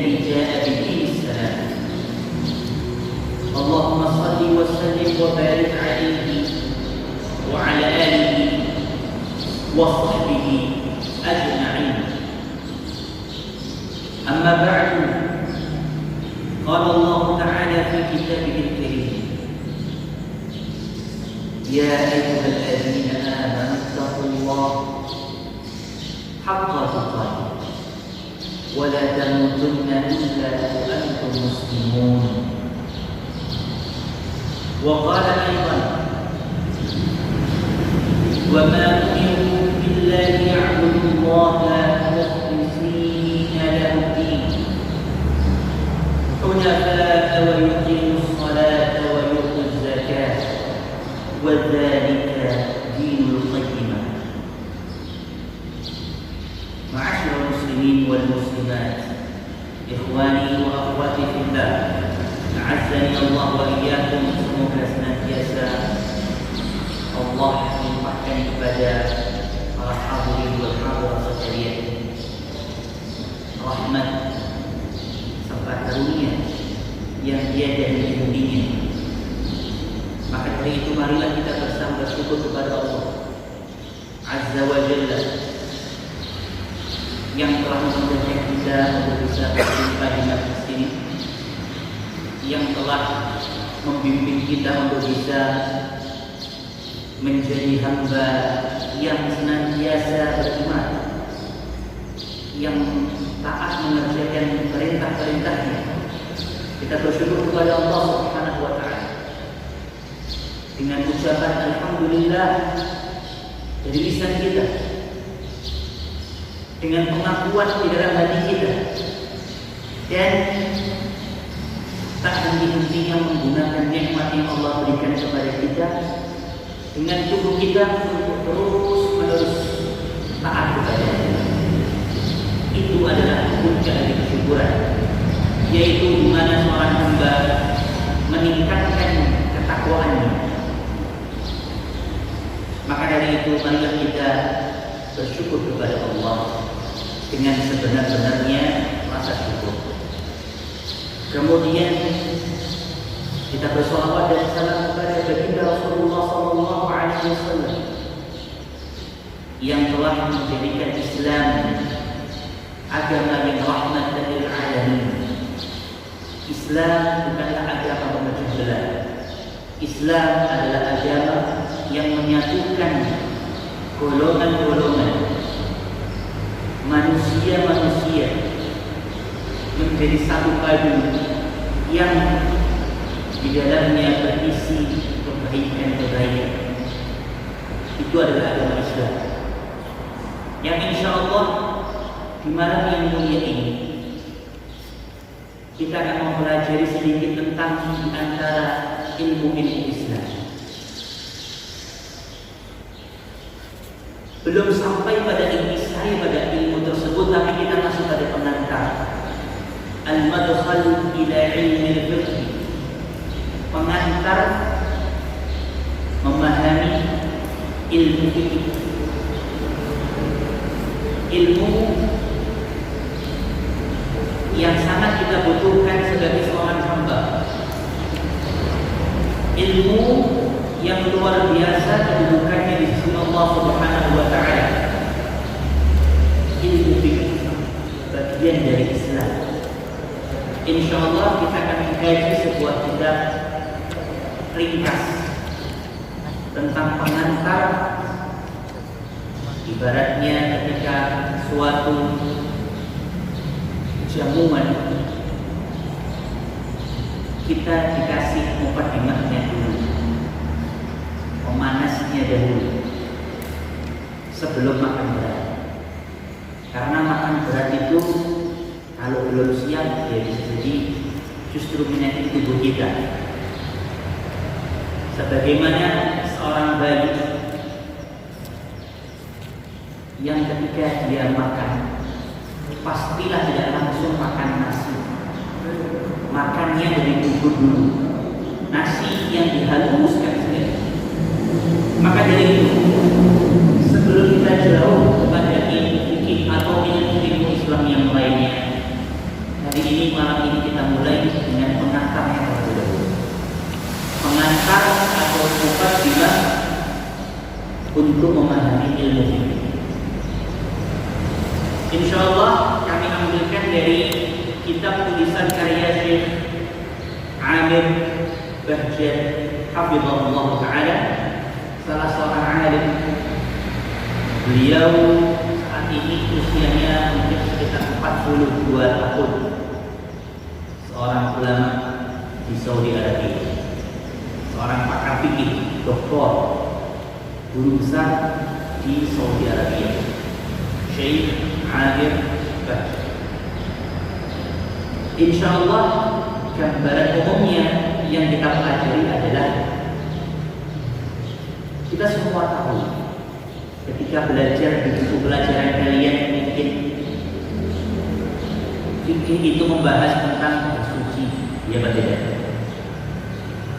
الذي جاء بدين السلام. اللهم صل وسلم وبارك عليه وعلى آله وصحبه أجمعين. أما بعد، قال الله تعالى في كتابه الكريم: يا أيها الذين آمنوا اتقوا الله حق تقاته ولا تموتن إلا وأنتم مسلمون. وقال أيضا: وما أمروا إلا ليعبدوا الله مخلصين له الدين حنفاء ويقيموا الصلاة ويؤتوا الزكاة وذلك دين القيمة. معاشر المسلمين والمسلمات، إخواني وأخواتي في الله، أعزني الله وإياكم. Semoga senantiasa Allah melimpahkan kepada para hadirin wal hadirat sekalian rahmat serta karunia yang tiada henti-hentinya. Maka dari itu marilah kita bersama bersyukur kepada Allah Azza wa Jalla yang telah memudahkan kita untuk bisa berjumpa di majlis ini, yang telah membimbing kita untuk bisa menjadi hamba yang senantiasa beriman, yang taat mengerjakan perintah-perintahnya. Kita bersyukur kepada Allah Subhanahu wa Ta'ala dengan ucapan alhamdulillah dari lisan kita, dengan pengakuan di dalam hati kita, dan tak henti-hentinya menggunakan nikmat yang Allah berikan kepada kita dengan tubuh kita untuk terus-menerus taat kepada-Nya. Itu adalah puncak dari kesyukuran, yaitu di mana seorang hamba meningkatkan ketakwaannya. Maka dari itu marilah kita bersyukur kepada Allah dengan sebenar-benarnya rasa syukur. Kemudian kita bersolawat dan salam kepada baginda Rasulullah SAW yang telah menjadikan Islam agama yang rahmatan lil alamin. Islam bukanlah agama pemecah belah. Islam adalah agama yang menyatukan golongan-golongan manusia-manusia menjadi satu padu yang di dalamnya berisi kebaikan-kebaikan. Itu adalah agama Islam yang insya Allah di malam yang mulia ini kita akan mempelajari sedikit tentang di antara ilmu-ilmu Islam. Belum sampai pada intisai pada ilmu tersebut, tapi kita masih pada pengantar al-madkhal ila ilmi al-fiqh, pengantar memahami ilmu fikih, ilmu yang sangat kita butuhkan sebagai seorang hamba, ilmu yang luar biasa kedudukannya di sisi Allah Subhanahu wa Ta'ala. Ilmu fikih bagian dari Islam. Insyaallah kita akan mengkaji sebuah kitab ringkas tentang pengantar, ibaratnya ketika suatu jamuan kita dikasih mukadimahnya dulu, memanasnya dahulu sebelum makan berat. Karena makan berat itu kalau belum siap ya bisa jadi justru menyakiti tubuh kita. Sebagaimana seorang bayi yang ketika dia makan pastilah tidak langsung makan nasi, makannya dari bubur dulu, nasi yang dihaluskan sedikit. Maka dari itu sebelum kita jauh kepada ilmu fikih atau ilmu Islam yang lainnya, hari ini malam ini kita mulai dengan pengantarnya terlebih dahulu. Pengantar atau muqaddimah untuk memahami ilmu fikih. Insyaallah kami ambilkan dari kitab tulisan karya Syekh Amir Bahjat hafizahullah taala, salah seorang alim. Beliau saat ini usianya mungkin sekitar 42 tahun. Seorang ulama di Saudi Arabia, seorang pakar fikih, doktor, guru besar di Saudi Arabia, Syekh Amir Bahjat. Insyaallah gambaran umumnya yang kita pelajari adalah kita semua tahu ketika belajar di buku pelajaran kalian mungkin fikih itu membahas tentang bersuci, ya tidak?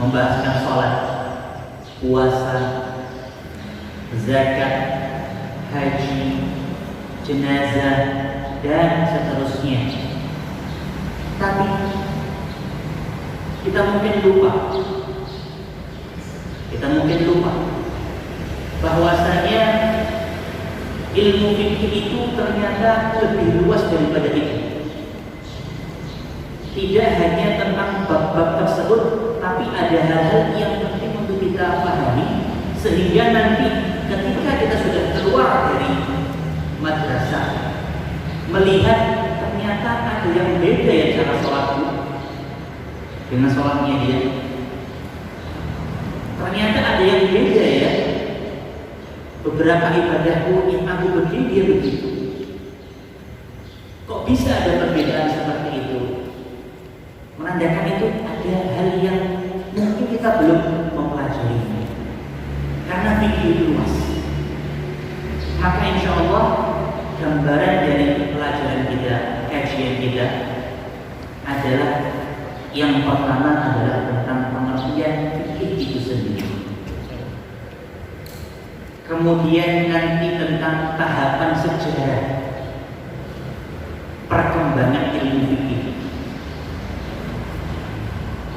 Membahas tentang sholat, puasa, zakat, haji, jenazah, dan seterusnya. Tapi kita mungkin lupa bahwasanya ilmu fikih itu ternyata lebih luas daripada itu. Tidak hanya tentang bab-bab tersebut, tapi ada hal-hal yang penting untuk kita pahami, sehingga nanti ketika kita sudah keluar dari madrasah, melihat ternyata ada yang beda ya cara sholatku dengan sholatnya dia. Ternyata ada yang beda ya. Beberapa ibadahku yang aku begini dia begitu. Kok bisa ada perbedaan seperti itu? Menandakan itu ada hal yang mungkin kita belum mempelajarinya. Karena fikih luas. Maka insya Allah gambaran dari pelajaran kita, kajian kita adalah yang pertama adalah tentang pengertian fikih itu sendiri. Kemudian nanti tentang tahapan sejarah perkembangan ilmu fikih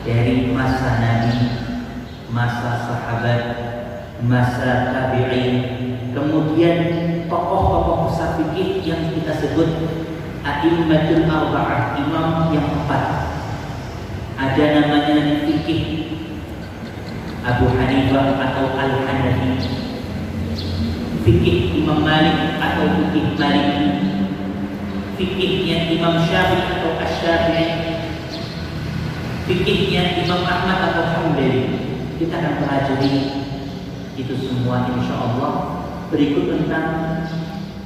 dari masa Nabi, masa sahabat, masa tabi'in, kemudian tokoh-tokoh besar fikih yang kita sebut a'immatul arba'ah, imam yang empat. Ada namanya fikih Abu Hanifah atau Al-Hanafi, fikih Imam Malik atau fikih Maliki, fikihnya Imam Syafi'i atau Asy-Syafi'i, fikihnya Imam Ahmad atau Hambali. Kita akan pelajari itu semua insyaallah. Berikut tentang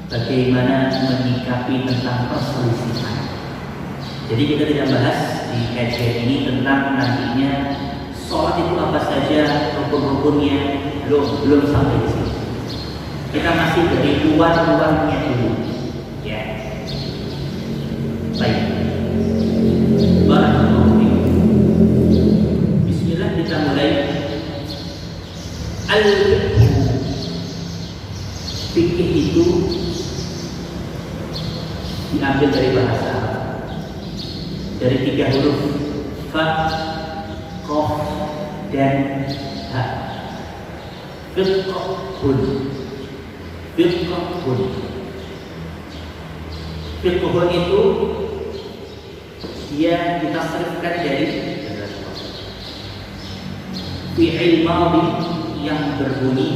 bagaimana menyikapi tentang perselisihan. Jadi kita tidak bahas di kajian ini tentang nantinya sholat itu apa saja, rukun-rukunnya, belum sampai di sini. Kita masih dari luar-luarnya dulu, ya. Baik. Barakallahu fiikum. Bismillah, kita mulai. Fikih itu diambil dari bahasa Arab, dari 3 huruf fa, qaf, dan ha. Fiqhun. Fiqhun itu dia ditasrifkan dari fi'il madhi yang berbunyi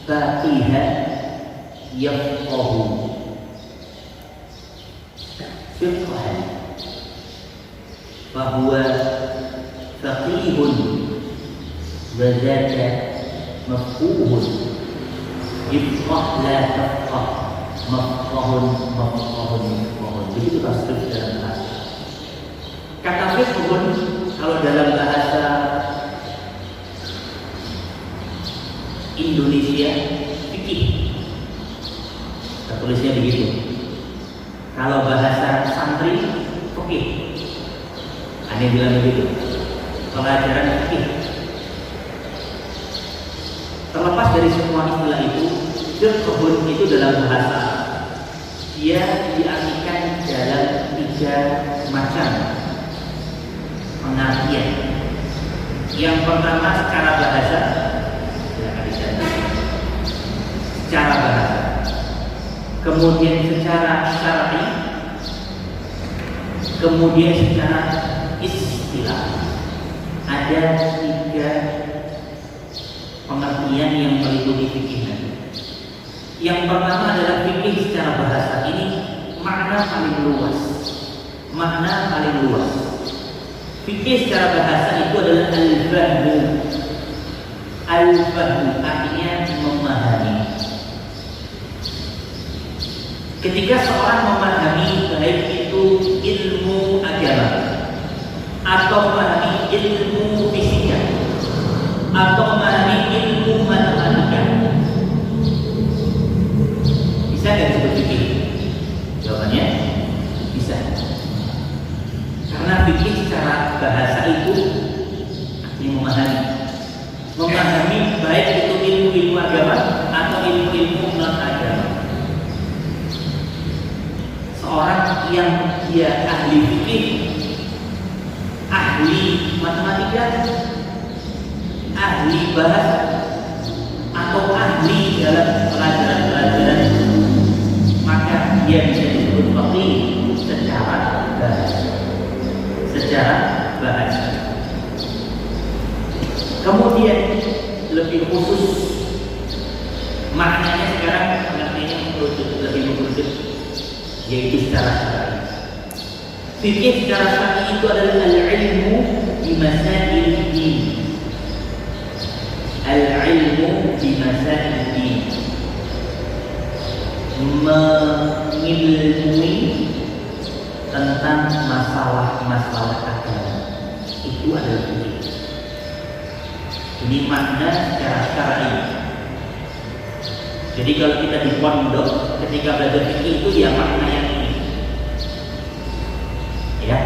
faqiha yafqahu. Fiqhan fahuwa faqihun wa zaka mafquhun. Ifqah la tafqah, mafqahun. Begitu tasrif dalam bahasa. Kata fiqhun kalau dalam bahasa Indonesia fikih, tertulisnya begitu. Kalau bahasa santri fikih, ada yang bilang begitu. Pelajaran fikih. Terlepas dari semua istilah itu, fiqhun itu dalam bahasa dia diartikan dalam 3 macam pengertian. Yang pertama secara bahasa, secara bahasa. Kemudian secara syar'i, kemudian secara istilah. Ada 3 pengertian yang meliputi fikih. Yang pertama adalah fikih secara bahasa. Ini makna paling luas. Makna paling luas. Fikih secara bahasa itu adalah al-fahmu. Al-fahmu artinya memahami. Ketika seorang memahami baik itu ilmu agama atau memahami ilmu fisika atau memahami ilmu matematika, bisa nggak disebut fikih? Jawabannya bisa. Karena fikih secara bahasa itu artinya memahami. Memahami baik itu ilmu agama atau ilmu non agama. Seorang yang dia ahli fikih, ahli matematika, ahli bahasa, atau ahli dalam pelajaran-pelajaran, maka dia bisa disebut faqih secara bahasa. Secara bahasa. Kemudian lebih khusus maknanya sekarang pengertiannya lebih mengkerucut, yaitu secara syar'i. Fikih secara syar'i itu adalah al-ilmu bi masail din. Al-ilmu bi masail din. Mengilmui tentang masalah-masalah agama. Itu adalah fikih. Ini makna secara syar'i. Jadi kalau kita di pondok ketika belajar fikih itu ya makna yang ini. Ya.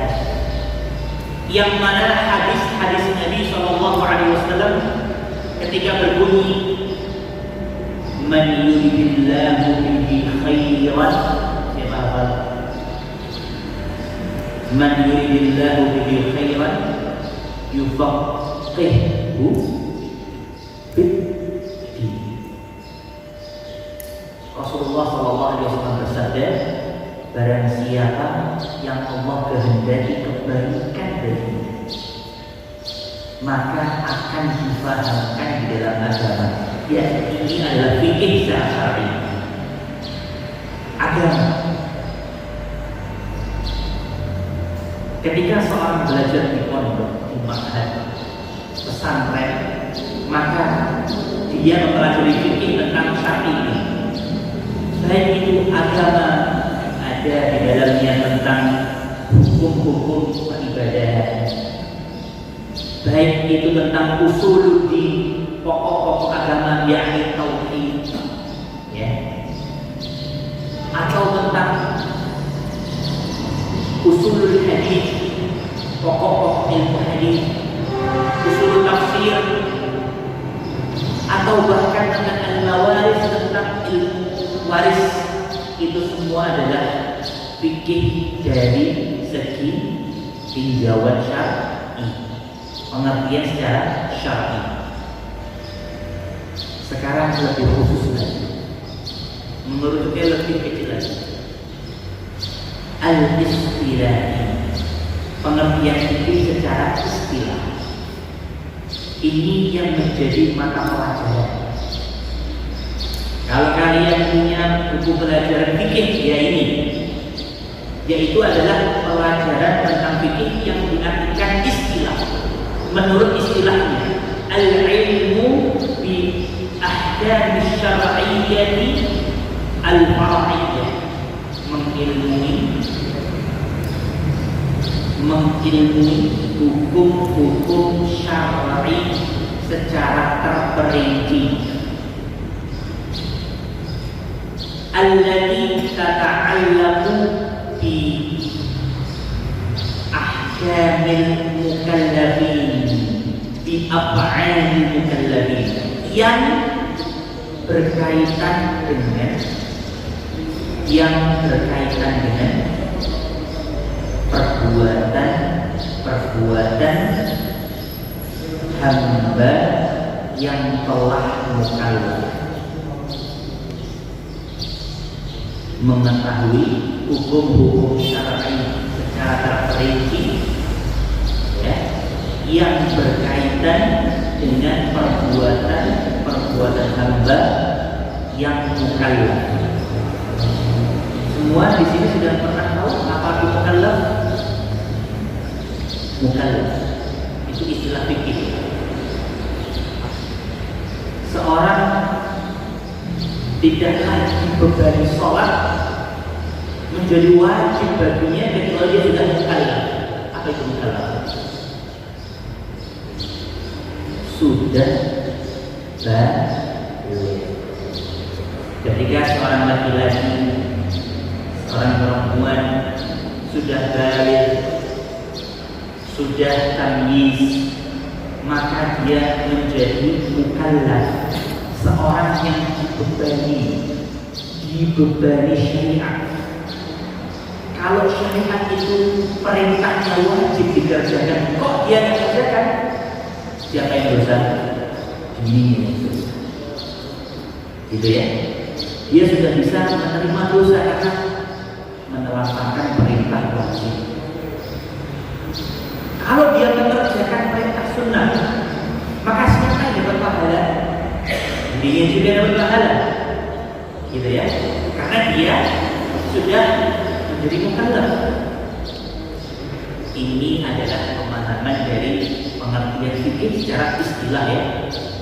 Yang mana hadis Nabi SAW ketika berbunyi man yuridillahu bihi khairan, siapa hafal? Man yuridillahu bihi khairan yufaqqihhu fid-din. Rasulullah SAW bersabda, barang siapa yang Allah kehendaki kebaikan baginya, maka akan difahamkan di dalam agama. Ya, ini adalah fikih secara syar'i. Agama. Ketika seorang belajar di pondok, di ma'had, pesantren, maka dia mempelajari fikih tentang syar'i. Baik itu agama, ada di dalamnya tentang hukum-hukum peribadahan, baik itu tentang usuluddin, pokok-pokok agama yakni tauhid, ya, atau tentang usulul hadis, pokok-pokok ilmu hadis, usul tafsir, atau bahkan tentang al-mawaris, tentang ilmu waris. Itu semua adalah fikih dari segi tinjauan syar'i, pengertian secara syar'i. Sekarang lebih khusus lagi, menurut saya lebih kecil lagi. Al-istilahi, pengertian fikih secara istilah. Ini yang menjadi mata pelajaran. Kalau kalian punya buku pelajaran fikih, ya ini, yaitu adalah pelajaran tentang fikih yang diartikan istilah. Menurut istilahnya, al-ilmu bi ahkam syar'iyyati al-fara'iyyah, mengilmui hukum-hukum syar'i secara terperinci. Allati tata'allaqu bi ahkamil mukallafin, bi af'alil mukallafin, yang berkaitan dengan perbuatan hamba yang telah mukallaf, mengetahui hukum-hukum syar'i secara terperinci, ya, yang berkaitan dengan perbuatan hamba yang mukallaf. Semua di sini sudah pernah tahu apa itu mukallaf? Mukallaf itu istilah fikih. Seorang tidak lagi dibebani sholat menjadi wajib baginya kecuali dia sudah mukallaf. Apa itu mukallaf? Sudah baligh. Ketika seorang laki-laki, seorang perempuan sudah baligh, sudah tamyiz, maka dia menjadi mukallaf, seorang yang dibebani syariat. Kalau syariat itu perintahnya wajib dikerjakan, kok dia tidak kerjakan? Siapa yang dosa? Dirinya. Gitu ya. Dia sudah bisa menerima dosa karena menelantarkan perintah wajib. Kalau dia mengerjakan perintah sunnah, maka siapa yang dapat pahala? Dirinya juga dapat pahala. Gitu ya. Karena dia sudah menjadi mukallaf. Ini adalah pemahaman dari pengertian fikih secara istilah, ya.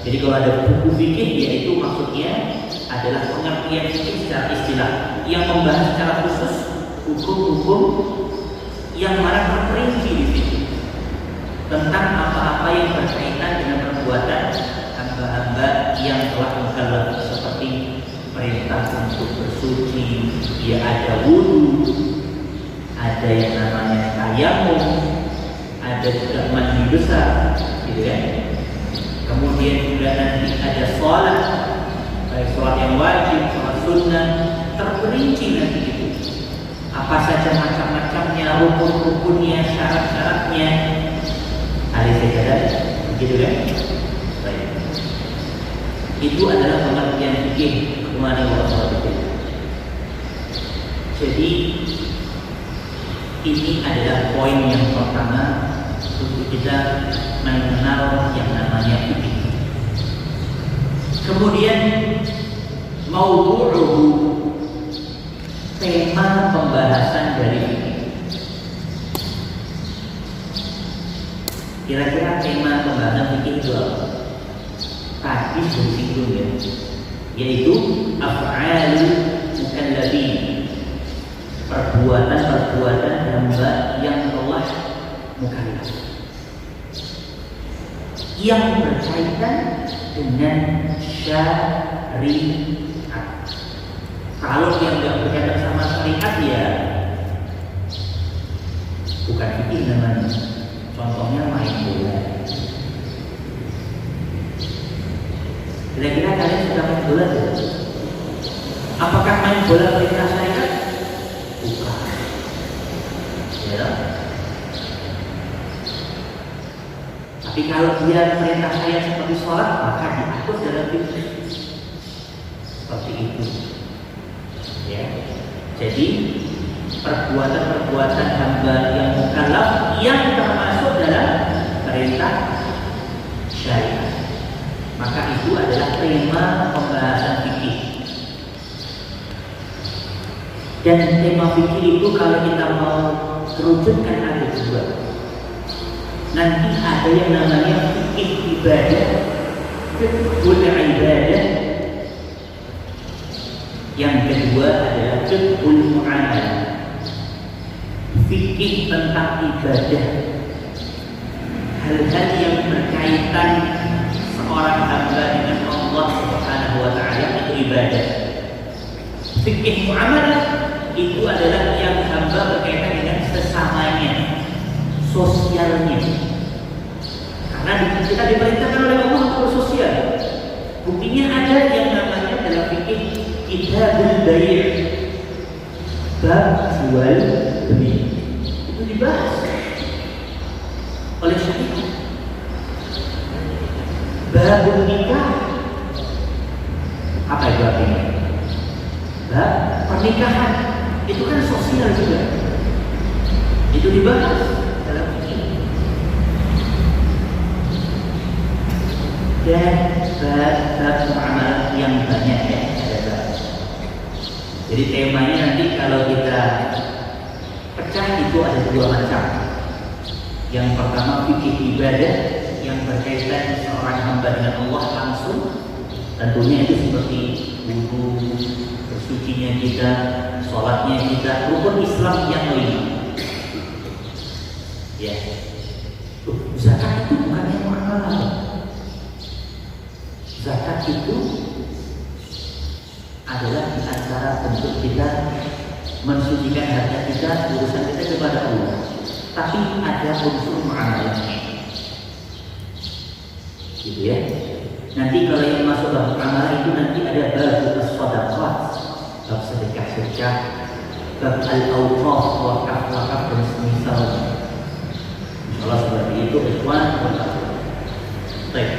Jadi kalau ada buku fikih, yaitu maksudnya adalah pengertian fikih secara istilah yang membahas secara khusus hukum-hukum yang mana terperinci di fikih tentang apa-apa yang berkaitan dengan perbuatan hamba-hamba yang telah mukallaf, seperti perintah untuk bersuci, ya ada wudu, ada yang namanya tayamum, ada juga mandi besar, gitu kan? Kemudian juga nanti ada sholat, baik sholat yang wajib, sholat sunnah, terperinci nanti itu. Apa saja macam-macamnya, rukun-rukunnya, syarat-syaratnya, hari sejadah, gitu kan? Baik. Itu adalah pengertian fikih mengenai sholat. Jadi ini adalah poin yang pertama untuk kita mengenal yang namanya fikih. Kemudian maudu'uhu, tema pembahasan dari fikih. Kira-kira tema pembahasan fikih itu apa? Tadi sudah disinggung, ya, yaitu af'alul mukallafin, perbuatan hamba yang telah mukallaf, yang berkaitan dengan syariat. Kalau yang tidak berkaitan sama syariat, ya bukan fikih namanya. Contohnya main bola. Kira-kira kalian sudah main bola tidak? Apakah main bola perintah syariat? Bukan. Ya. Tapi kalau dia perintah syariat seperti sholat, maka diatur dalam fikih. Seperti itu. Ya. Jadi perbuatan hamba yang mukallaf yang termasuk dalam perintah syariat, maka itu adalah tema pembahasan fikih. Dan tema fikih itu kalau kita mau terwujudkan ada dua. Nanti ada yang namanya fikih ibadah, fiqhul ibadah. Yang kedua adalah fiqhul muamalah, fikih tentang ibadah, hal-hal yang berkaitan seorang hamba dengan Allah Subhanahu wa Ta'ala, itu ibadah. Fikih muamalah itu adalah yang hamba berkaitan dengan sesamanya, sosialnya. Karena kita diperintahkan oleh Allah untuk sosial. Buktinya ada yang namanya dalam fikih kitabul bai', bab jual beli. Itu di babun nikah. Apa itu artinya? Bab pernikahan. Itu kan sosial juga. Itu dibahas dalam ini. Dan bab muamalah yang banyak ya, ada bab. Jadi temanya nanti kalau kita pecah itu ada dua macam. Yang pertama fikih ibadah yang berkaitan seorang hamba dengan Allah langsung. Tentunya itu seperti wudu, bersucinya kita, sholatnya kita, rukun Islam yang lain. Ya, zakat itu bukannya muamalah. Zakat itu adalah di antara bentuk kita mensucikan harta kita, urusan kita kepada Allah. Tapi ada unsur muamalahnya, gitu ya. Nanti kalau yang masuk dalam amalan itu nanti ada bab as-shadaqat, bab sedekah-sedekah, bab al-awqaf, wakaf-wakaf dan semisal. Insyaallah seperti itu ikhwan. Baik.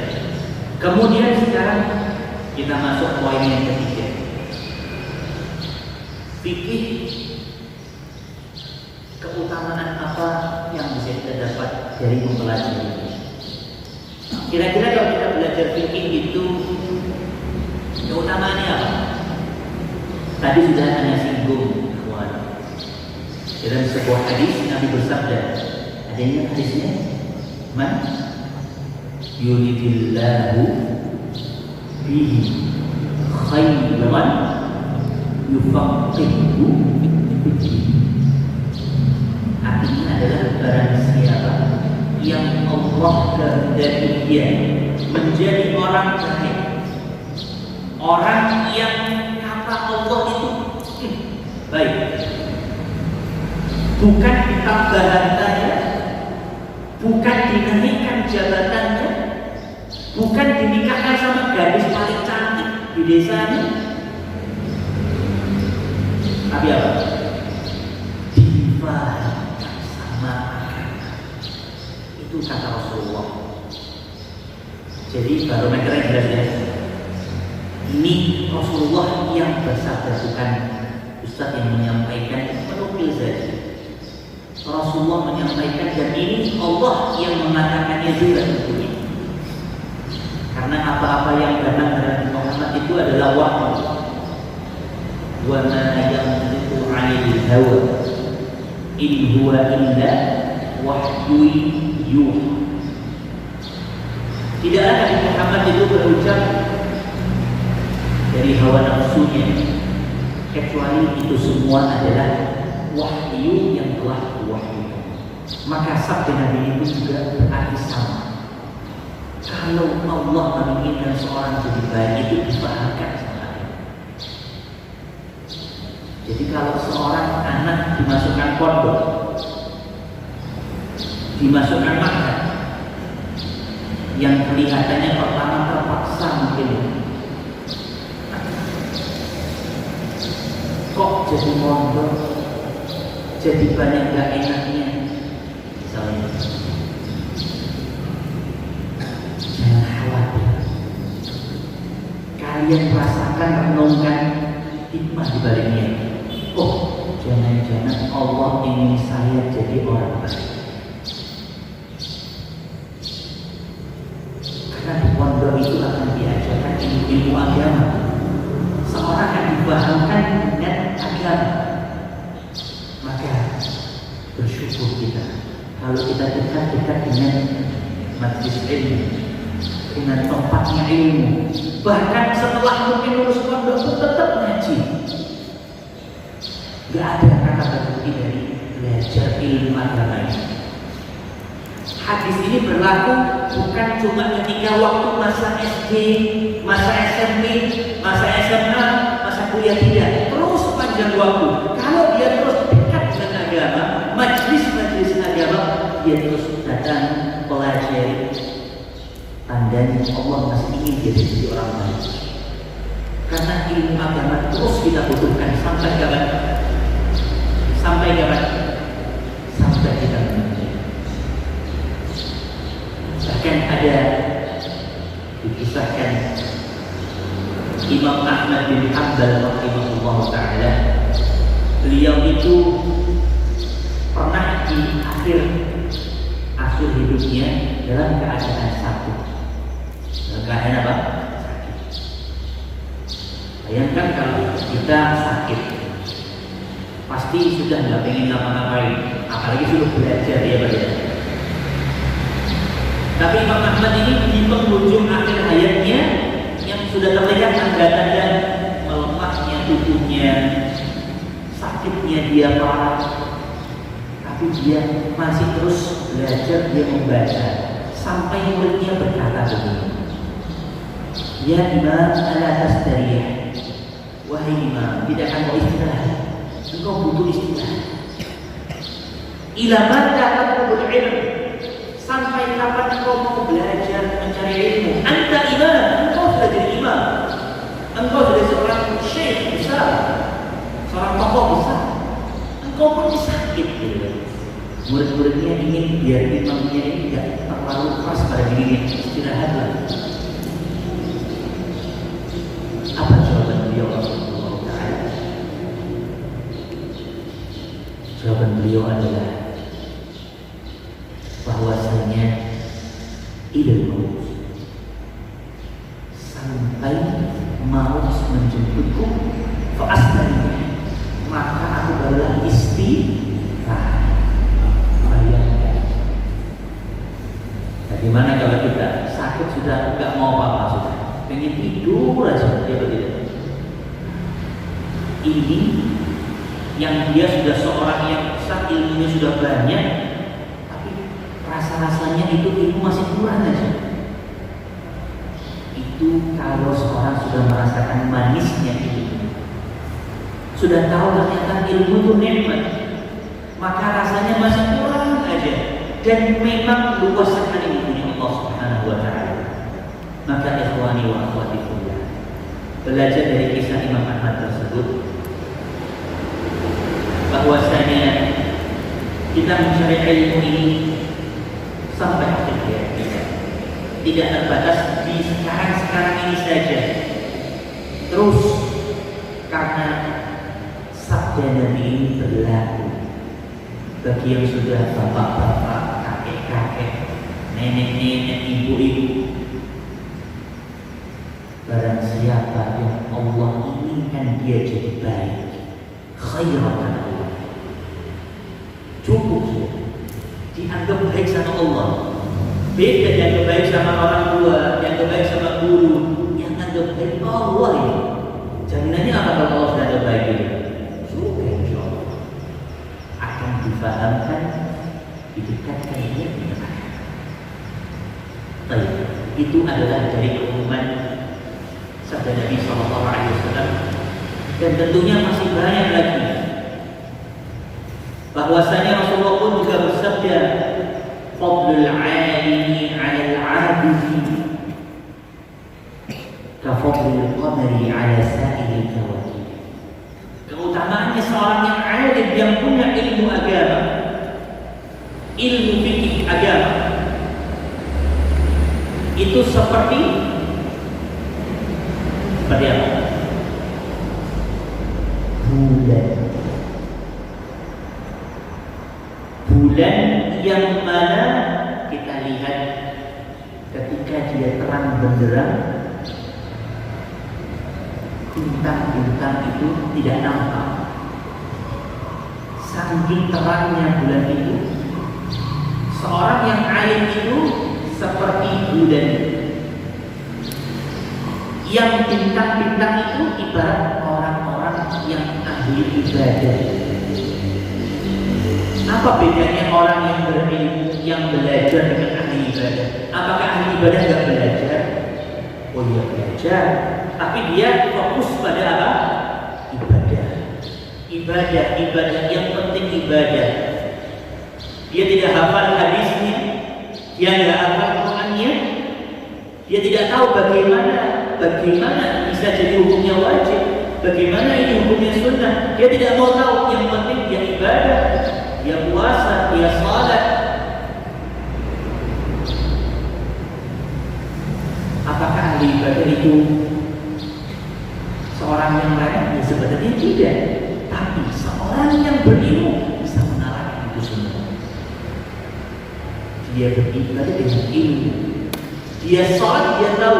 Kemudian sekarang kita masuk poin yang ketiga. Fikih, keutamaan apa yang bisa kita dapat dari mempelajari ini? Kira-kira kalau kita belajar fikih itu keutamaannya apa? Tadi sudah Anda singgung, kawan. Dalam sebuah hadis Nabi bersabda, adanya hadisnya, man yuridillahu bihi khairan yufaqihuhu fiddin. Artinya adalah barang siapa yang Allah kehendaki dia menjadi orang baik, orang yang kata Allah itu baik, bukan ditambah hartanya, bukan dinaikkan jabatannya, bukan dinikahkan sama gadis paling cantik di desanya, tapi apa? Difahamkan sama agama. Itu kata Rasulullah. Jadi barometernya jelas ya. Ini Rasulullah yang bersabda, bukan Ustaz yang menyampaikan, menukil saja. Rasulullah menyampaikan, dan ini Allah yang mengatakannya juga tentunya. Karena apa-apa yang datang dari Muhammad itu adalah wahyu. Wa ma yantiqu 'anil hawa in huwa illa wahyu yuha. Tidaklah Nabi Muhammad itu berucap dari hawa nafsunya, kecuali itu semua adalah wahyu yang telah diwahyukan. Maka sabda Nabi itu juga berarti sama. Kalau Allah menginginkan seorang jadi baik, itu dipahamkan sama dia. Jadi kalau seorang anak dimasukkan pondok, dimasukkan makan, yang kelihatannya pertama terpaksa mungkin, kok jadi mondok, jadi banyak gak enaknya, misalnya. Jangan khawatir, kalian rasakan, renungkan hikmah di baliknya. Oh, jangan-jangan Allah ingin saya jadi orang baik. Karena di pondok itu akan diajarkan ilmu agama. Seorang akan dipahamkan dengan agama. Maka bersyukur kita kalau kita dekat-dekat dengan majelis ilmu, dengan tempatnya ilmu. Bahkan setelah mungkin lulus pondok pun tetap ngaji. Gak ada kata berhenti dari belajar ilmu agama ini. Hadis ini berlaku bukan cuma ketika waktu masa SD, masa SMP, masa SMA, masa kuliah, tidak. Terus sepanjang waktu. Kalau dia terus dekat dengan agama, majelis-majelis agama, dia terus datang pelajari. Tandanya Allah masih ingin dia jadi orang baik. Karena ilmu agama terus kita butuhkan sampai kapan? Sampai kapan? Sampai kita meninggal. Bahkan ada di Dikisahkan Imam Ahmad bin Hanbal rahimahullah ta'ala, beliau itu pernah di akhir hidupnya dalam keadaan sakit. Dalam keadaan apa? Sakit. Bayangkan kalau kita sakit, pasti sudah nggak pengen ngapa-ngapain, apalagi sudah belajar ya Pak ya. Tapi Imam Ahmad ini di penghujung akhir hayatnya yang sudah terlihat tanda-tanda melemahnya tubuhnya, sakitnya dia parah, tapi dia masih terus belajar, dia membaca sampai muridnya berkata begini, ya Imam, ala tasdariyah, wahai Imam, tidak akan mau istirahat, engkau butuh istirahat. Ila mata tatlubul ilm, sampai kapan engkau mau belajar mencari ilmu? Anta imam, engkau sudah jadi imam, engkau sudah seorang syekh besar, seorang tokoh besar, engkau pun sakit gitu. Murid-muridnya ingin biar imamnya ini tidak terlalu keras pada dirinya, istirahatlah. Apa jawaban beliau Allah Ta'ala? Jawaban beliau adalah bahwasanya ilmu sampai maut menjemputku fa'astariya, maka aku barulah istirahat. Bagaimana kalau kita sakit sudah nggak mau apa-apa, sudah pengen tidur aja, ya tidak? Ini yang dia sudah seorang yang besar, ilmunya sudah banyak, tapi rasa-rasanya itu ilmu masih kurang aja. Itu kalau seorang sudah merasakan manisnya ilmu, sudah tahu ternyata ilmu itu nikmat, maka rasanya masih kurang aja. Dan memang luas sekali ilmunya Allah Subhanahu wa Ta'ala. Maka ikhwani wa akhwati fillah, belajar dari kisah Imam Ahmad tersebut, bahwasanya kita mencari ilmu ini sampai akhir hayat kita, tidak terbatas di sekarang ini saja. Terus karena sabda Nabi ini berlaku bagi yang sudah bapak-bapak, kakek-kakek, nenek-nenek, ibu-ibu. Barang siapa yang Allah inginkan dia jadi baik, khairatan Allah, cukup ya, dianggap baik sama Allah. Beda yang baik sama orang tua, yang baik sama guru, yang anggap baik Allah ini. Jaminannya apa kalau Allah sudah anggap baik itu? Surga insyaallah. Akan difahamkan, didekatkan dia dengan akhirat. Baik, itu adalah dari keumuman sabda Nabi SAW, dan tentunya masih banyak lagi. Bahwasanya Rasulullah pun juga bersabda, fadlul 'alimi 'alal 'abidi ka fadlil qamari 'ala sa'iril kawakib. Keutamaannya seorang yang alim, yang punya ilmu agama, ilmu fikih agama, itu seperti apa? Bulan yang mana kita lihat ketika dia terang benderang, bintang-bintang itu tidak nampak. Saking terangnya bulan itu, seorang yang alim itu seperti bulan. Yang bintang-bintang itu ibarat orang-orang yang ahli ibadah. Apa bedanya orang yang berilmu, yang belajar dengan ahli ibadah? Apakah ahli ibadah tidak belajar? Oh iya belajar, tapi dia fokus pada apa? Ibadah. Ibadah, yang penting ibadah. Dia tidak hafal hadisnya, dia tidak hafal Qurannya, dia tidak tahu bagaimana bisa jadi hukumnya wajib, bagaimana ini hukumnya sunnah. Dia tidak mau tahu, yang penting dia ibadah, dia puasa, dia salat. Apakah ahli ibadah itu seorang yang lain? Ya sebenarnya tidak. Tapi seorang yang berilmu bisa mengalahkan itu semua. Dia beribadah dengan ilmu. Dia sholat, dia tahu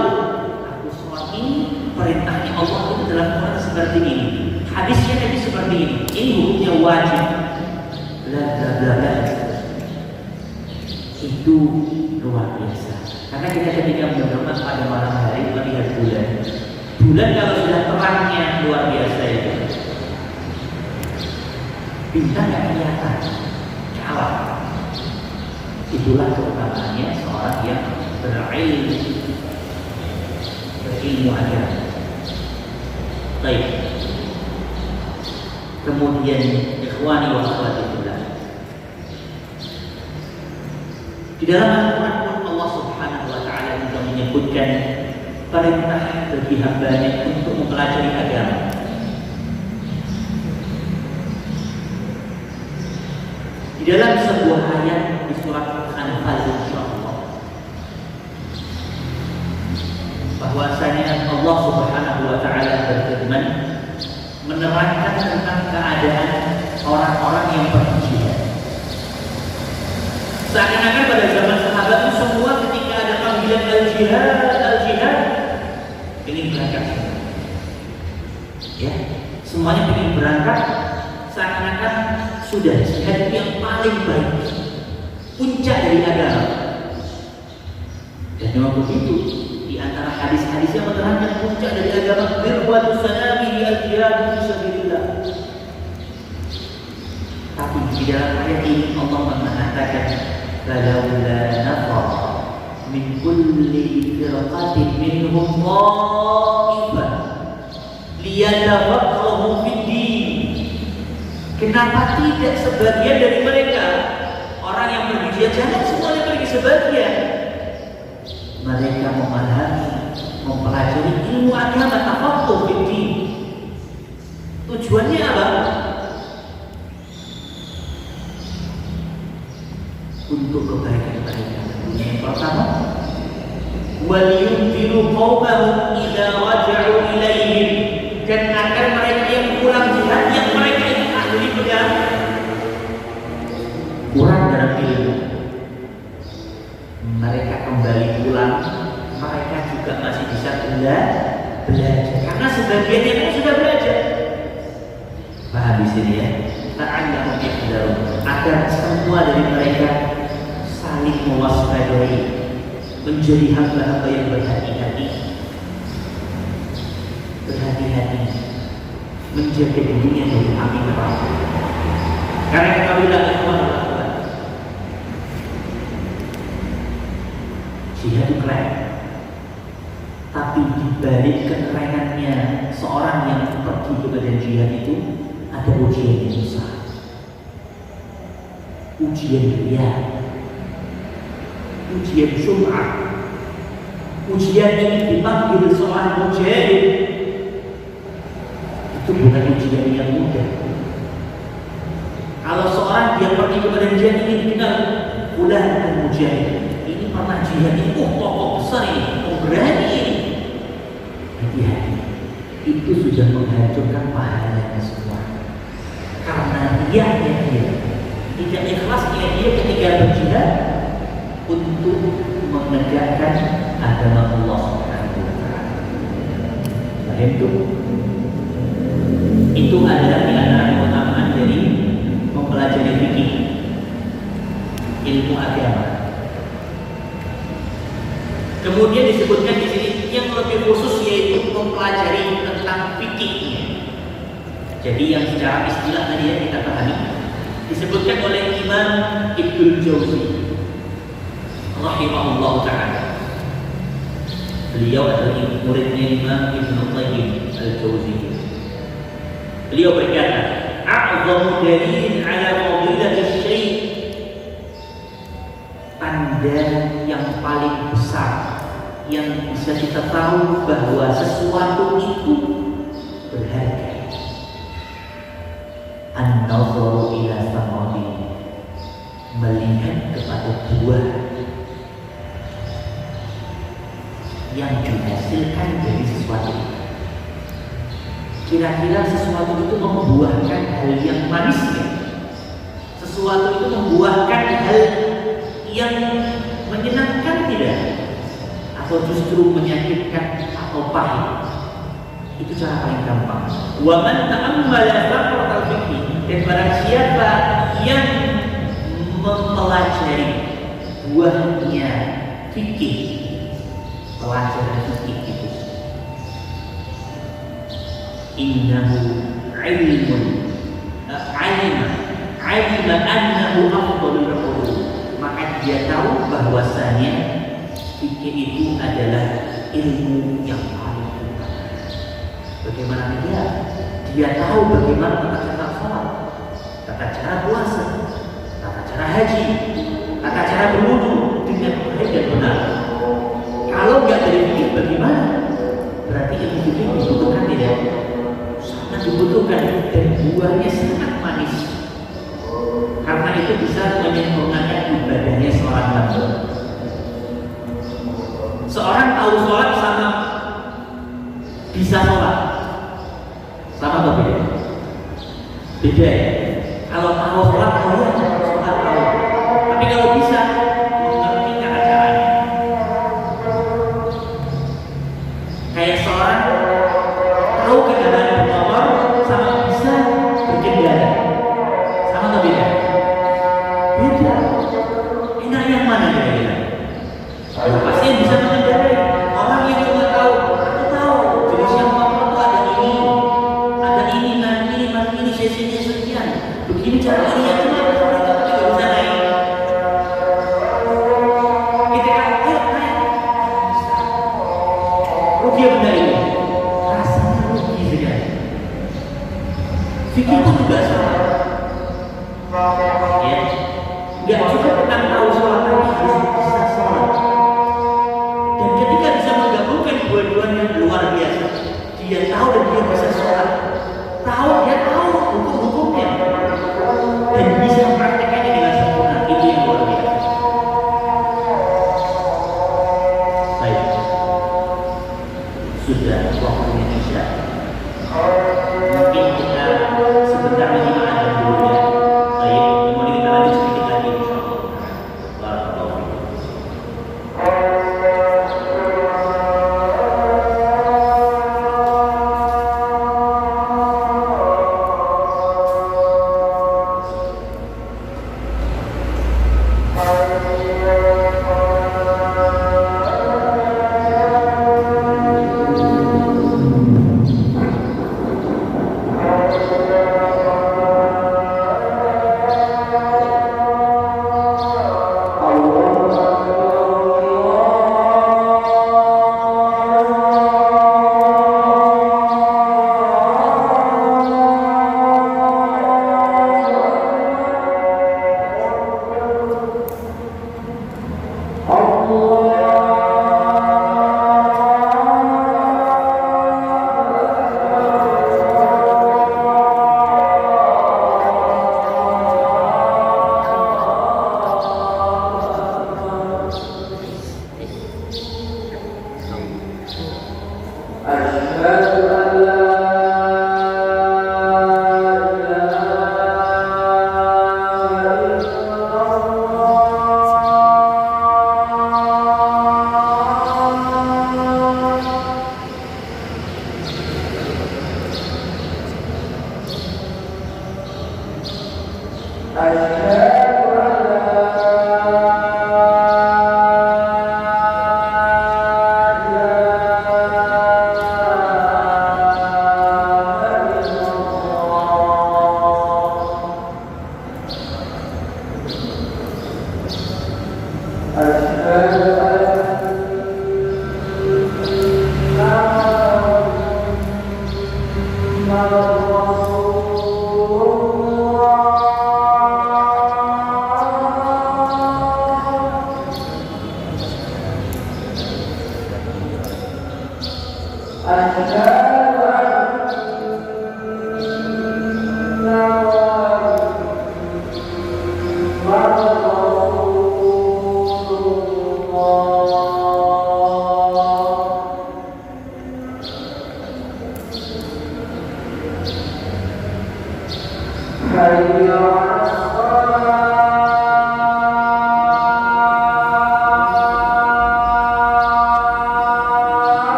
aku sholat ini perintahnya Allah itu dalam Quran seperti ini, hadisnya Nabi seperti ini hukumnya wajib, bla bla bla bla. Itu luar biasa. Karena kita ketika berdoa pada malam hari melihat bulan kalau sudah terangnya luar biasa itu, bintang nggak kelihatan, kalah. Itulah keutamaannya seorang yang berilmu agama. Baik. Kemudian ikhwani wa akhwati fillah, di dalam Al-Quran Allah Subhanahu wa taala juga menyebutkan perintah bagi hambanya untuk mempelajari agama. Di dalam sebuah ayat di surat Al-Anfal, insyaallah, bahwasanya Allah Subhanahu wa taala berfirman menerangkan tentang keadaan orang-orang yang berjihad. Seakan-akan pada zaman sahabat itu semua ketika ada panggilan al-jihad ingin berangkat. Ya, semuanya ingin berangkat, seakan-akan sudah jihad yang paling baik, puncak dari agama. Dan memang begitu. Di antara hadis-hadis yang menerangkan puncak dari agama, birwatus sanami al-jihad fi sabilillah. Tapi di dalam ayat ini Allah mengatakan falaula nafar min kulli firqatin minhum ta'ifah liyatafaqahu fid-din. Kenapa tidak sebagian dari mereka orang yang berjihad, jangan semuanya pergi sebagian. Mereka memahami, mempelajari ilmu agama, tafaqquh fid-din. Tujuannya apa? Untuk kebaikan mereka. Yang pertama, waliyunziru qaumahum idza raja'u ilaihim, dan agar mereka yang pulang jihad yang mereka itu ahli pegang kurang dalam ilmu, mereka kembali pulang, mereka juga masih bisa belajar karena sebagian yang sudah belajar. Paham di sini ya? La'allahum yahdharun, agar semua dari mereka saling mewaspadai, menjadi hamba-hamba yang berhati-hati, menjaga dirinya dari api neraka. Karena ketahuilah ikhwan, jihad itu keren, tapi di balik kekerenannya seorang yang pergi ke medan jihad itu ada ujian yang besar, ujian riya, ujian sum'ah, ujian ini dipanggil seorang mujahid. Itu bukan ujian yang mudah. Kalau seorang dia pergi ke medan jihad ini dikenal fulan al-mujahid, ini pernah jihad ini, tokoh besar ini, berani ini. Hati-hati, itu sudah menghancurkan pahalanya semua. Karena dia tidak ikhlasnya dia ketika berjihad untuk menegakkan agama Allah Subhanahu wa taala. Paham itu? Itu adalah di antara keutamaan dari mempelajari fikih, ilmu agama. Kemudian disebutkan di sini yang lebih khusus yaitu mempelajari tentang fikihnya. Jadi yang secara istilah tadi yang kita pahami disebutkan oleh Imam Ibnul Jauzi rahimahullah ta'ala. Beliau adalah muridnya Imam Ibnu Qayyim al-Jauzi. Beliau berkata, "A'zamu dalil 'ala fadilati syai'." Tanda yang paling besar yang bisa kita tahu bahwa sesuatu itu berharga, an-nazaru ila samari, melihat kepada buah yang dihasilkan. dihasilkan dari sesuatu. Kira-kira sesuatu itu membuahkan hal yang manis ya? Sesuatu itu membuahkan hal yang menyenangkan tidak? Atau justru menyakitkan atau pahit? Itu cara paling gampang. Wa man ta'ammala faqral fikih, dan barang siapa yang mempelajari buahnya fikih, pelajaran fikih itu, innahu ilmun alima annahu afdalul ulum, maka dia tahu bahwasanya fikih itu adalah ilmu yang paling utama. Bagaimana dia tahu bagaimana tata cara salat, tata cara puasa, tata cara haji, tata cara berwudu dengan baik dan benar. Kalau nggak dari fikih bagaimana? Berarti ilmu fikih dibutuhkan tidak? Sangat dibutuhkan, dan buahnya sangat manis. Karena itu bisa menyempurnakan ibadahnya seorang hamba. Seorang tahu sholat sama bisa sholat, sama atau beda? Beda ya. Kalau tahu sholat tahu, sholat tahu. Tapi kalau bisa mengerti keadaannya, kayak seorang tahu kendaraan bermotor sama bisa berkendara, sama atau beda? Beda. Enak yang mana kira-kira? Pasti yang bisa mengendarai. Orang yang cuma tahu, aku tahu jenis yang motor itu ada ini, sesinya sekian, begini cara ini ya, cuma itu tidak bisa naik. Kita ayo naik, rugi benda ini, rasanya rugi sekali. Fikih itu juga sama. Ya, nggak juga tentang tahu sholat, tapi harus bisa sholat. Dan ketika bisa menggabungkan dua-duanya luar biasa. Dia tahu dan dia bisa sholat. Dia tahu hukum-hukumnya dan bisa mempraktekannya dengan sempurna. Itu yang luar biasa. Baik, sudah waktunya isya. Mungkin kita sebentar menyimak azan dulu ya. Baik, kemudian kita lanjut sedikit lagi insyaallah. Barakallahu fiikum.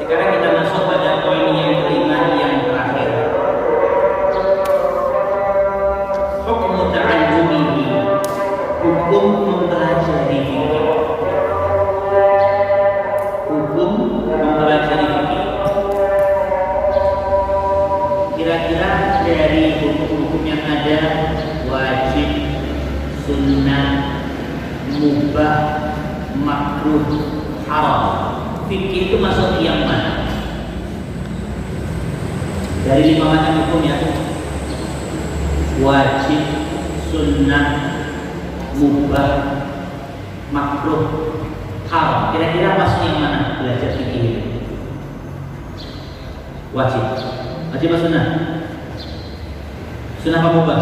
Sekarang kita masuk pada poin yang kelima yang terakhir. fikih itu masuk yang mana? Dari 5 macam hukum ya. Wajib, sunnah, mubah, makruh, haram. Kira-kira masuk yang mana belajar fikih itu? Wajib. Wajib apa sunnah? Sunnah apa mubah?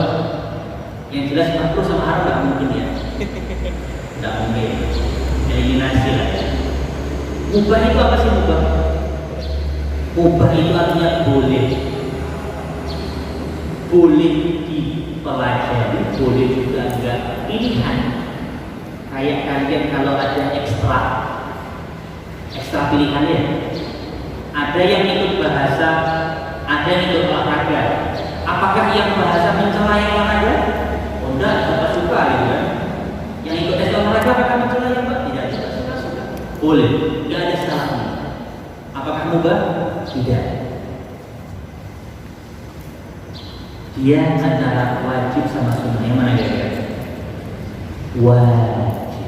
Yang jelas makruh sama haram gak mungkin ya. Gak mungkin. Eliminasi lah. Mubah itu apa sih mubah? Mubah itu artinya boleh. Boleh dipelajari, boleh juga enggak. Pilihan. Kayak kalian kalau ada ekstra pilihannya. Ada yang ikut bahasa, ada yang ikut olahraga. Apakah yang bahasa mencela yang olahraga? Oh enggak, suka-suka gitu kan. Yang ikut tes olahraga apakah mencela yang tidak? Suka-suka. Boleh, enggak ada salahnya. Apakah mubah? Tidak. Dia antara wajib sama sunnah. Yang mana kira-kira? Wajib.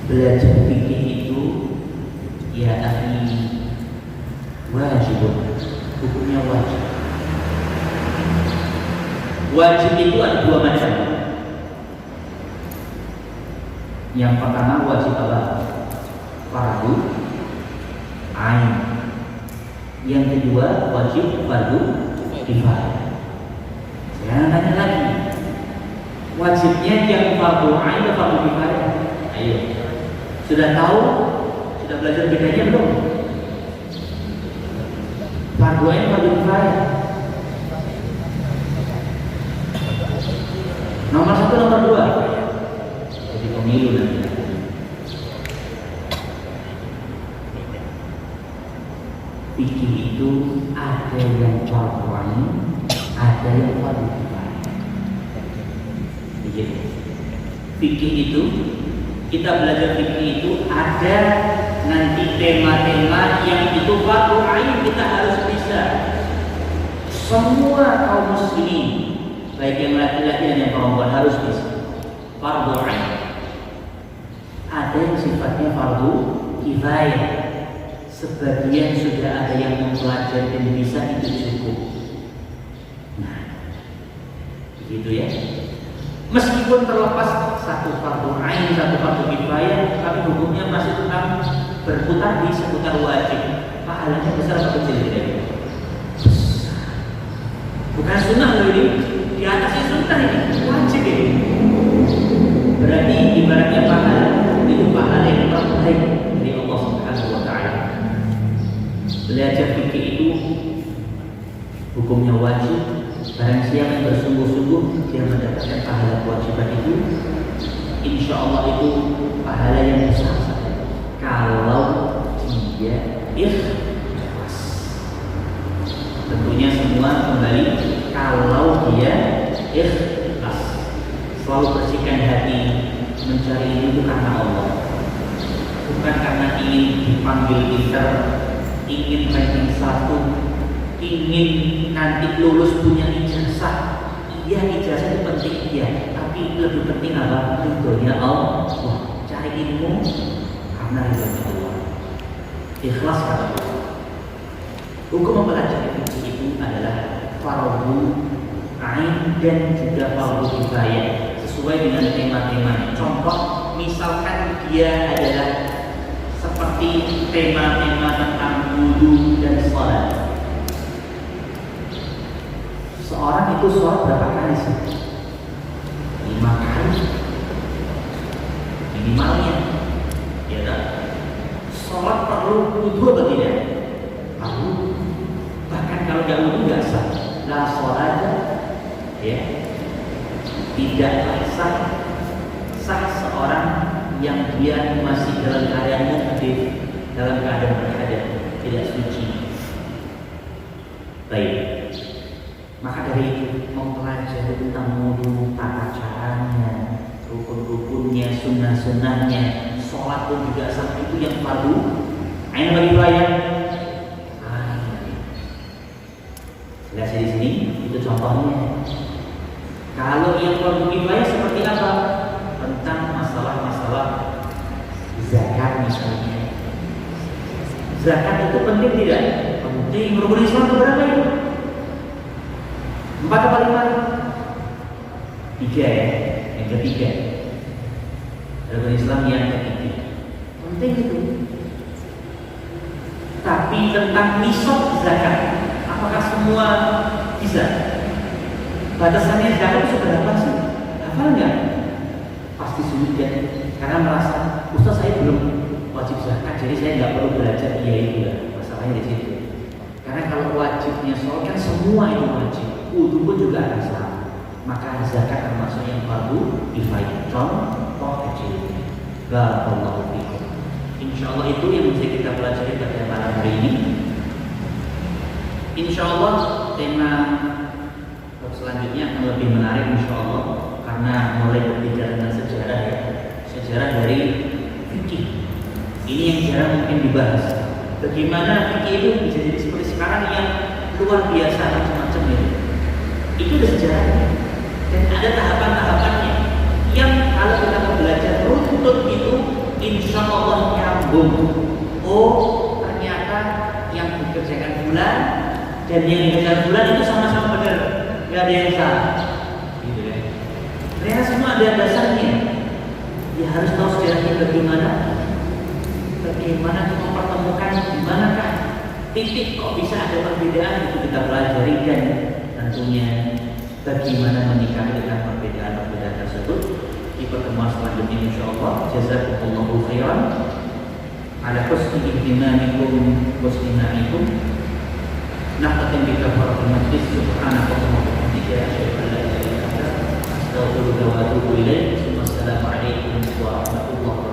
Belajar fikih itu ya ahli wajib. Hukumnya wajib. Wajib itu ada 2 macam. Yang pertama wajib apa? Fardu ain. Yang kedua wajib fardu kifayah. Saya tanya lagi, wajibnya yang fardu ain atau fardu kifayah? Ayo, sudah tahu? Sudah belajar bedanya belum? Fardu ain, fardu kifayah. Nomor 1, nomor 2. Jadi pemilu nanti. Fikih itu ada yang fardu ain, ada yang fardu kifayah. Begitu. Fikih itu kita belajar fikih itu ada nanti tema-tema yang itu fardu ain kita harus bisa. Semua kaum muslimin baik yang laki-laki dan yang perempuan harus bisa. Fardu ain. Ada yang sifatnya fardu kifayah. Sebagian sudah ada yang mempelajari dan bisa, itu cukup. Nah, begitu ya. Meskipun terlepas satu fardu ain, satu fardu kifayah, tapi hukumnya masih tetap berputar di seputar wajib. Pahalanya besar atau kecil tidak? Bukan sunnah loh ini, di atasnya sunnah ini, wajib ini. Berarti ibaratnya pahala itu pahala yang terbaik dari Allah Subhanahu wa Ta'ala. Belajar fikih itu hukumnya wajib. Barang siapa yang bersungguh-sungguh dia mendapatkan pahala kewajiban itu, insya Allah itu pahala yang besar kalau dia ikhlas. Tentunya semua kembali kalau dia ikhlas, selalu bersihkan hati, mencari itu karena Allah, bukan karena ingin dipanggil pintar, ingin ranking 1, ingin nanti lulus punya ijazah. Iya, ijazah itu penting ya, tapi lebih penting apa? Ridhonya Allah. Cari ilmu karena ridhonya Allah. Ikhlas kata Allah. Hukum mempelajari fikih itu adalah fardu ain dan juga fardu kifayah sesuai dengan tema-temanya. Contoh, misalkan dia adalah seperti tema-tema tentang wudu dan sholat. Seorang itu sholat berapa kali sih? 5 kali minimalnya, ya kan? Sholat perlu wudu atau tidak? Perlu. Bahkan kalau nggak wudu nggak sah. La sholat, ya, tidak sah seorang yang dia masih dalam keadaan muhdits, dalam keadaan berhadas, tidak suci. Baik. Maka dari itu mempelajari tentang wudu, tata caranya, rukun-rukunnya, sunnah-sunnahnya, sholat pun juga sama, itu yang fardu ain bagi kifayah. Lihat di sini, itu contohnya. Kalau yang fardu kifayah seperti apa? Tentang masalah-masalah zakat misalnya, zakat itu penting tidak? Penting. Rukun Islam berapa itu? 4 atau 5? 3 ya, yang ketiga. Rukun Islam yang ketiga. Penting itu. Tapi tentang nisab zakat, apakah semua bisa? Batasannya zakat itu berapa sih? Hafal nggak? Pasti sulit ya, karena merasa Ustaz saya belum wajib zakat, jadi saya nggak perlu belajar. Iya itu ya, masalahnya di situ. Karena kalau wajibnya soal kan semua itu wajib, wudu pun juga ada salah. Maka zakat termasuk yang fardu kifayah. Contoh kecil. Barakallahu fikum. Insyaallah itu yang bisa kita pelajari pada malam hari ini. Insyaallah tema selanjutnya akan lebih menarik insyaallah, karena mulai berbicara tentang sejarah ya. Sejarah dari fikih. Ini yang jarang mungkin dibahas. Bagaimana fikih itu bisa jadi seperti sekarang yang luar biasa macam-macam ya. Itu ada sejarahnya dan ada tahapan-tahapannya yang kalau kita belajar runtut itu insya Allah nyambung. Oh ternyata yang dikerjakan bulan dan yang dikerjakan bulan itu sama-sama benar, nggak ada yang salah. Gitu ya. Ternyata semua ada dasarnya. Ya harus tahu sejarahnya bagaimana kita mempertemukan di manakah titik kok bisa ada perbedaan, itu kita pelajari, dan tentunya bagaimana menyikapi dengan perbedaan tersebut di pertemuan selanjutnya insyaallah. Jazakumullahu khairan ala husni ihtimamikum wa istimaikum. Naqtatim bi kafaratil majlis. Subhanaka wa bihamdika asyhadu an la ilaha illa anta astaghfiruka wa atubu ilaik. Wassalamu alaikum warahmatullahi wabarakatuh.